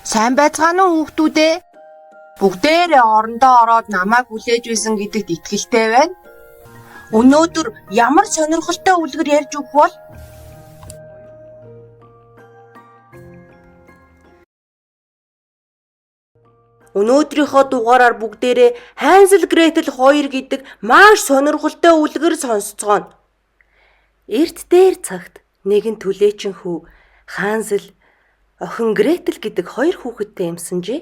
Сайн байцгаана уу хүүхдүүдээ? Бүгдээрээ орондоо ороод намайг хүлээж байсан гэдэгт итгэлтэй байна. Өнөөдөр ямар сонирхолтой үлгэр ярьж өгөх бол? Өнөөдрийнхөө дугаараар бүгдээрээ Хансел Гретел 2 гэдэг маш сонирхолтой үлгэр сонсцгооно. Эрт дээр цагт нэгэн түлээчин хүү Хансел охин Гретел гэдэг 2 хүүхэдтэй юмсанжээ.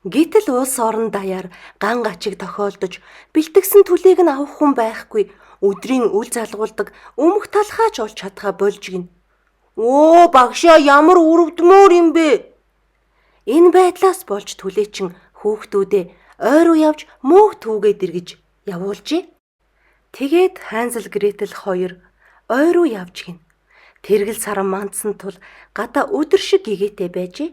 Гэтэл улс орон даяар ган гачиг тохиолдож бэлтгэсэн түлээг нь авах хүн байхгүй, өдрийн үл залгуулдаг өмг талхаач олж чадхаа болж гин. Оо багшаа ямар өрөвдмөр юм бэ? Энэ байдлаас болж түлээчин хүүхдүүдээ ойруу явж мөнх түүгээд эргэж явуулжээ. Тэгээд Хансел Гретел 2 ойруу явж гин. Тэргэл саран мандсан тул гадаа өдөр шиг гэгээтэй байжээ.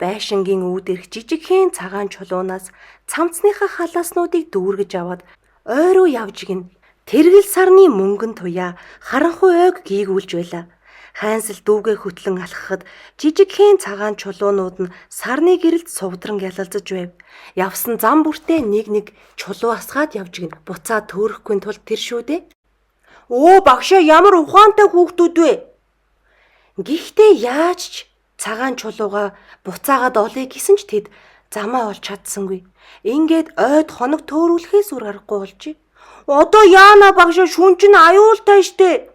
Байшингийн үүдэрх жижигхэн цагаан чулуунаас цамцныхаа халааснуудыг дүүргэж аваад ойруу явж гин. Тэргэл сарны мөнгөн туяа харанхуй ойг гийгүүлж байла. Хансел дүүгээ хөтлөн алхахад жижигхэн цагаан чулуунууд нь сарны гэрэлд сувдран гялалзаж байв. Явсан зам бүртээ нэг чулуу асгаад явж гин. Буцаад төөрөхгүй тул тэр шүү дээ. Оо багшаа ямар ухаантай хүүхдүүд вэ? Гэхдээ яаж ч цагаан чулууга буцаагаад олъё гэсэн ч тэд замаа олж чадсангүй. Ингээд ойд хоног төөрүүлэхээс үр аргагүй болжээ. Одоо яана багшаа шүн чинь аюултай штэ.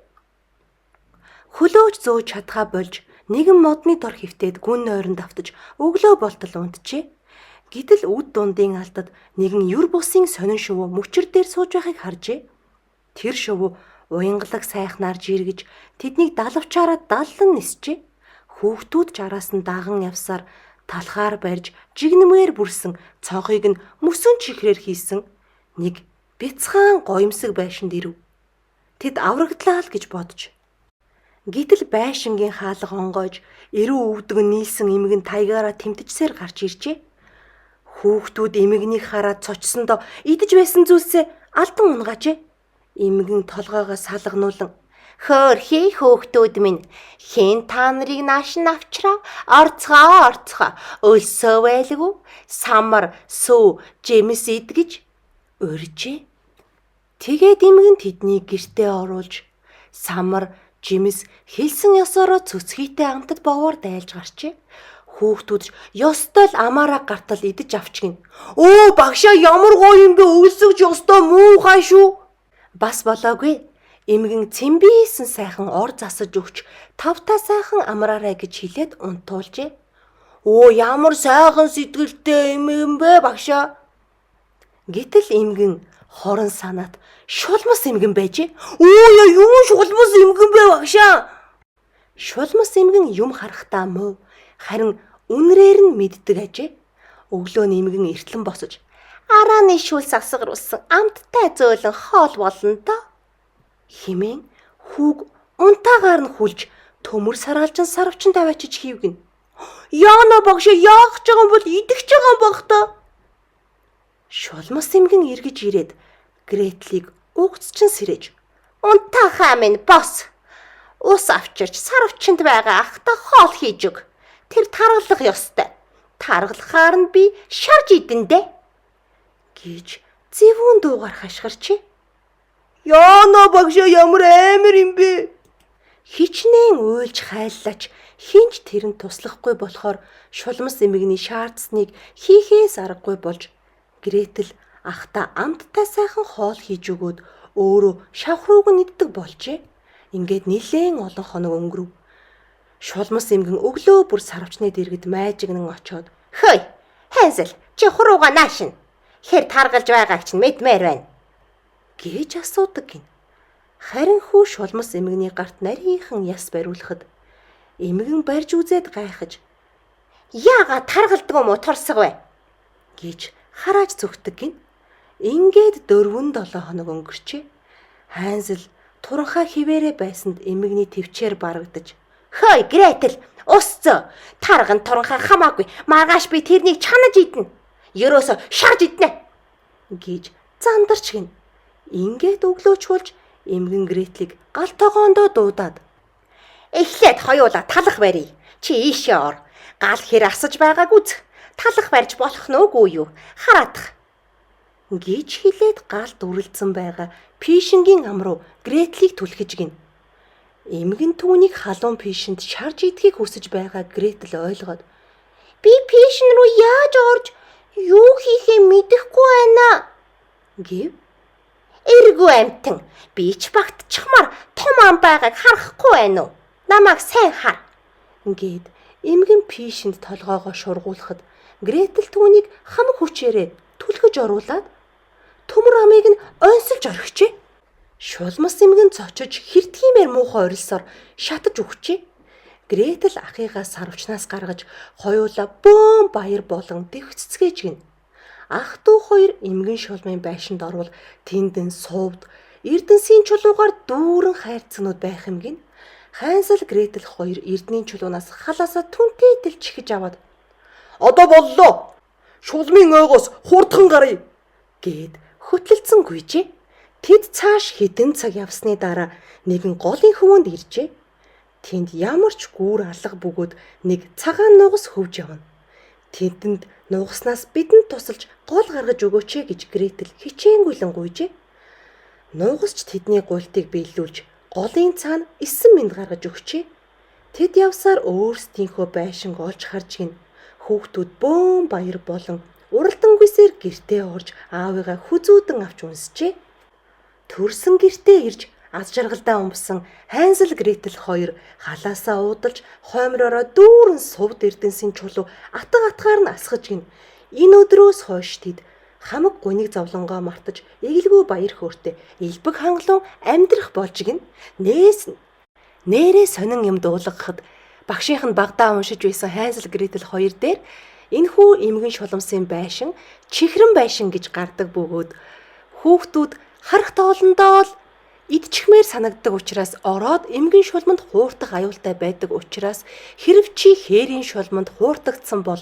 Хөлөөж зөөж чадхаа болж нэгэн модны дор хөвтөөд гүн нойронд автаж өглөө болтол унтжээ. Гэтэл үд дундын алдад нэгэн юр бусын сонин шувуу мөчөр дээр сууж байхыг харжээ. Тэр шувуу уянгалаг сайхнаар жиргэж тэднийг далавчаараа даллан нисжээ. Хүүхдүүд жараас нь даган явсаар талхаар барьж жигнэмээр бүрсэн цонхыг нь мөсөн чихрээр хийсэн нэг бяцхан гоёмсог байшинд ирэв. Тэд аврагдлаа л гэж бодож. Гэтэл байшингийн хаалга онгойж эрүү өвдөг нийлсэн эмгэн таягаараа тэмтжсээр гарч иржээ. Хүүхдүүд эмгэнийг хараад цочсондоо идэж байсан зүйлсээ алдан унгажээ. Эмгэн толгоогоо салгануулан "Хөөрхий хүүхдүүд минь, хэн та нарыг нааш нь авчраа? Орцгоо, өлсөө байлгүй. Самар, сүү, жимс идгэж" урьжээ. Тэгээд эмгэн тэднийг гэртээ оруулж самар, жимс хэлсэн ёсороо цөцгийтэй амтад бовоор дайлж гарчээ. Хүүхдүүд ёстой л амаараа гартал идэж авчгин. Оо багшаа ямар гоё юм бэ? Өлсөж ёстой муухай шүү. Бас болоогүй. Эмгэн цэмбийсэн сайхан ор засаж өгч тавтаа сайхан амраарай гэж хэлээд унтуулжээ. Оо ямар сайхан сэтгэлтэй эмгэн бэ багшаа. Гэтэл эмгэн хорон санаат шулмас эмгэн байжээ. Оо юу шулмас эмгэн бэ багшаа. Шулмас эмгэн юм харахтаа муу, харин үнрээр нь мэддэг ажээ. Өглөө эмгэн эртлэн босож арааны шүүл сасгаруулсан амттай зөөлөн хоол болно доо хэмээн хүүг унтаагаар нь хүлж төмөр сараалжин сарвчин тавиачиж хийвгэн. Яана багшаа яах гэж байгаа юм бол идэх гэж байгаа юм баг та. Шулмас эмгэн эргэж ирээд Гретлийг угцчин сэрэж "Унтаахаа минь бос. Ус авчирч сарвчинд байгаа ахта хоол хийж өг. Тэр таргалах ёстой. Таргалахаар нь би шарж идэндээ" гэж зэвүүн дуугаар хашгирчээ. Яана багшаа ямар амар юм бэ? Хичнээн уйлж хайллаач хинч тэрэнд туслахгүй болохоор шулмас эмгэний шаардсныг хийхээс аргагүй болж Гретел ахта амттай сайхан хоол хийж өгөөд өөрөө шавхрууг нь иддэг болжээ. Ингээд нэлээн олон хоног өнгөрөв. Шулмас эмгэн өглөө бүр сарвчны дэргэд майжигнан очоод "Хөөе, Хансел, чи хурууга наашин. Хэр таргалж байгааг чинь мэдмээр байна" гэж асуудаг гин. Харин хүү шулмас эмгэний гарт нарийнхан яс бариулахад эмгэн барьж үзээд гайхаж "Яагаад таргалдаг юм уу торсог вэ?" гэж харааж зүгтэг гин. Ингээд 4-7 хоног өнгөрчээ. Хансел туранхай хിവэрэ байсанд эмгэний төвчээр барагдаж "Хөөе Гретел, усцөө. Тарган туранхай хамаагүй. Маргааш би тэрнийг чанаж идэнэ. Ерөөсө шарж идэнэ" гэж зандарч гин. Ингээд өглөөч болж эмгэн Гретлийг гал тогоондоо дуудаад "Эхлээд хоёулаа талах барья. Чи ийшээ ор. Гал хэр асаж байгааг үз. Талах барьж болох нөөгүй юу? Хараадах. Гэж хэлээд гал дүрлцэн байгаа Пишингийн ам руу Гретлийг түлхэж гин. Эмгэн түүнийг халуун Пишинд шарж идэхийг хүсэж байгаа Гретл ойлгоод "Би Пишин руу яаж орж юу хийхээ мэдэхгүй байна" гэв. "Эргүү амтан, би ч багтчихмаар том ам байгааг харахгүй байна уу? Намайг сайн хар" гээд эмгэн Пишинд толгоогоо шургуулхад Гретл түүнийг хамаг хүчээрээ түлхэж оруулаад төмөр амыг нь онсолж орхижээ. Шулмас эмгэн цочиж хэртгиймээр муухай орилсоор шатаж өгчээ. Гретл ахыгаа сарвчнаас гаргаж хоёулаа бөөн баяр болон дэвхцэцгээж гин. Ах дүү хоёр эмгэн шулмын байшинд орвол тэндэн сувд Эрдэнсийн чулуугаар дүүрэн хайрцагнууд байх юм гин. Хайнсал Гретл хоёр Эрдэнийн чулуунаас халаасаа түнтэй тэл чихэж аваад "Одоо боллоо. Шулмын ойгоос хурдхан гарыг" гээд хөтлөлцөн гүйжээ. Тэд цааш хэдэн цаг явсны дараа нэгэн голын хөвөнд иржээ. Тэнд ямар ч гүүр алга бөгөөд нэг цагаан нугас хөвж явна. Тэдэнд нугаснаас бидэнд тусалж гол гаргаж өгөөч гэж Гретл хичээнгүйлэн гуйжээ. Нугасч тэдний гуйлтыг биелүүлж голын цаана 9 мэнд гаргаж өгчээ. Тэд явсаар өөрсдийнхөө байшинг олж харж гин. Хүүхдүүд бөөн баяр болон уралдангүйсээр гэртээ орж аавыгаа хүзүүдэн авч унсжээ. Төрсөн гэртээ ирж аз жаргалдаа умбсан Хайнсал Гретл хоёр халаасаа уудалж хоймроороо дүүрэн сувд Эрдэнсийн чулуу атга атгаар нь асгаж гин. Энэ өдрөөс хойш тэд хамаг гуниг зовлонгоо мартаж эгэлгүй баяр хөөртэй элбэг хангалуун амьдрах болж гин. Нээрээ сонин юм дуулгахад багшийнх нь багтаа уншиж байсан Хайнсал Гретл хоёр дээр энэхүү эмгэн шулмсын байшин чихрэн байшин гэж гардаг бөгөөд хүүхдүүд харах тоолондоо л идчихмээр санагддаг учраас ороод эмгэн шулманд хуурдах аюултай байдаг учраас хэрв чи хээрийн шулманд хуурдагдсан бол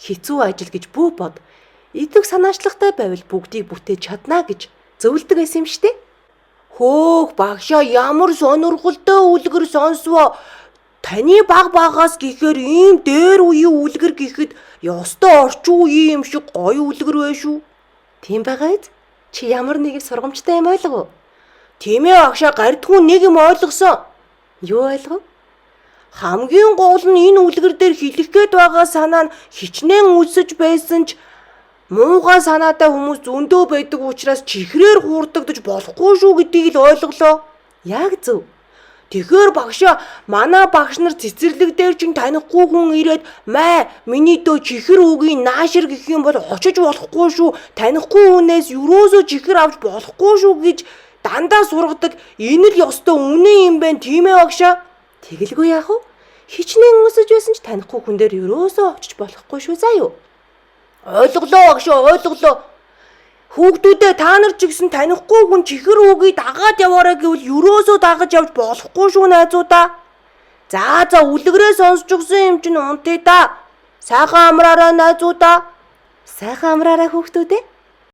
хэцүү ажил гэж бүү бод. Идэх санаачлагтай байвал бүгдийг бүтээж чадна гэж зөвлөдөг байсан юм штэ. Хөөх багшаа ямар сонирхолтой үлгэр сонсвоо. Таны баг багаас гэхээр ийм дээр үеийн үлгэр гэхэд ёстой орчин үеийн юм шиг гоё үлгэр вэ шүү. Тийм байгаа биз? Чи ямар нэг сургамжтай юм ойлгов? Тийм ээ багшаа, гардгүй нэг юм ойлгосон. Юу ойлгов? Хамгийн гол нь энэ үлгэр дээр хэлэх гээд байгаа санаа нь хичнээн үсэж байсан ч муухай санаатай хүмүүс зөндөө байдаг учраас чихрээр хуурдагдаж болохгүй шүү гэдгийг л ойлголоо. Яг зөв. Тэгэхээр багшаа, манай багш нар цэцэрлэг дээр чин танихгүй хүн ирээд "Маа, миний дөө чихэр үгийн наашир гэх юм бол очиж болохгүй шүү. Танихгүй хүнээс юусоо чихэр авч болохгүй шүү" гэж дандаа сургадаг. Энэ л ёстой үнэн юм байна, тийм ээ багшаа? Тэгэлгүй яах вэ? Хичнээн өсөж байсан ч танихгүй хүн дээр юусоо очиж болохгүй шүү заа юу? Ойлголоо багшаа, ойлголоо. Хүүхдүүдээ та нар ч гэсэн танихгүй хүн чихэр үгийг дагаад яваарай гэвэл юусоо дагаж явж болохгүй шүү найзуудаа. За үлгэрээ сонсч өгсөн юм чинь унтъя да. Сайхан амраарай найзуудаа. Сайхан амраарай хүүхдүүдээ.